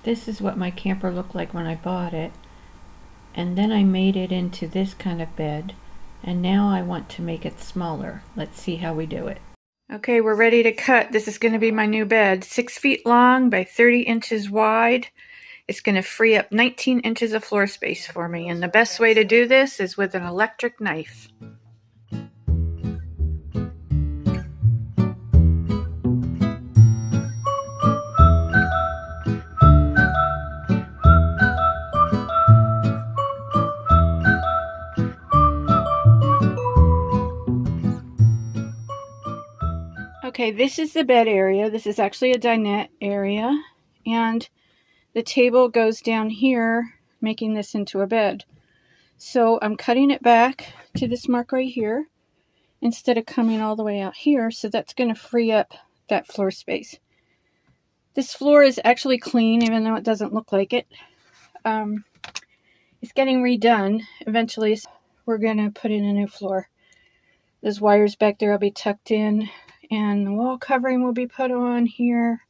This is what my camper looked like when I bought it. And then I made it into this kind of bed. And now I want to make it smaller. Let's see how we do it. Okay, we're ready to cut. This is going to be my new bed. 6 feet long by 30 inches wide. It's going to free up 19 inches of floor space for me. And the best way to do this is with an electric knife. Okay, this is the bed area. This is actually a dinette area, and the table goes down here, making this into a bed. So I'm cutting it back to this mark right here instead of coming all the way out here, so that's going to free up that floor space. This floor is actually clean, even though it doesn't look like it. It's getting redone. Eventually, we're going to put in a new floor. Those wires back there will be tucked in, and the wall covering will be put on here,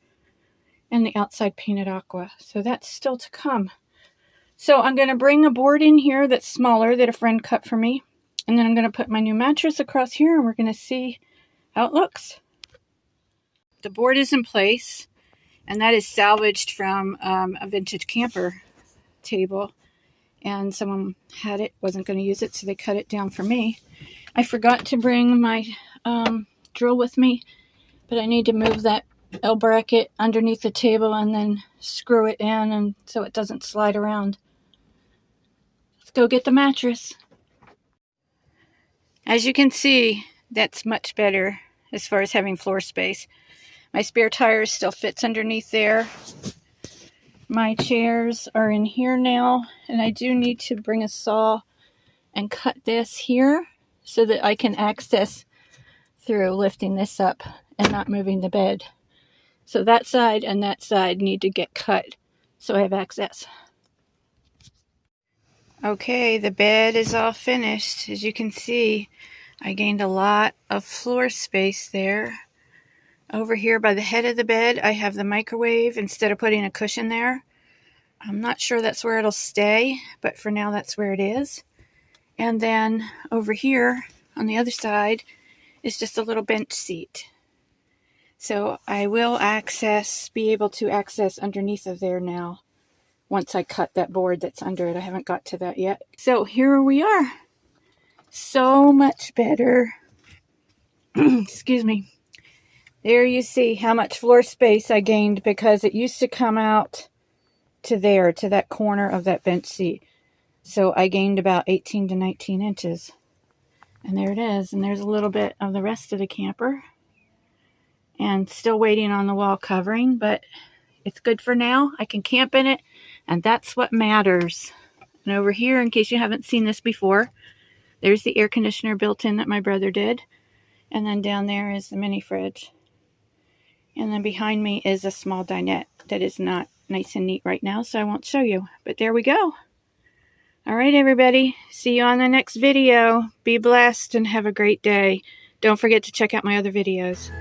and the outside painted aqua. So that's still to come. So I'm going to bring a board in here that's smaller that a friend cut for me, and then I'm going to put my new mattress across here, and we're going to see how it looks. The board is in place, and that is salvaged from a vintage camper table, and someone had it, wasn't going to use it, so they cut it down for me. I forgot to bring my drill with me, but I need to move that L bracket underneath the table and then screw it in, and so it doesn't slide around. Let's go get the mattress. As you can see, that's much better as far as having floor space. My spare tire still fits underneath there. My chairs are in here now, and I do need to bring a saw and cut this here so that I can access through lifting this up and not moving the bed. So that side and that side need to get cut so I have access. Okay, the bed is all finished. As you can see, I gained a lot of floor space there. Over here by the head of the bed, I have the microwave instead of putting a cushion there. I'm not sure that's where it'll stay, but for now that's where it is. And then over here on the other side is just a little bench seat. So I will be able to access underneath of there now once I cut that board that's under it. I haven't got to that yet. So here we are. So much better. Excuse me. There you see how much floor space I gained, because it used to come out to there, to that corner of that bench seat. So I gained about 18 to 19 inches. And there it is. And there's a little bit of the rest of the camper. And still waiting on the wall covering, but it's good for now. I can camp in it, and that's what matters. And over here, in case you haven't seen this before, there's the air conditioner built in that my brother did. And then down there is the mini fridge. And then behind me is a small dinette that is not nice and neat right now, so I won't show you. But there we go. All right, everybody. See you on the next video. Be blessed and have a great day. Don't forget to check out my other videos.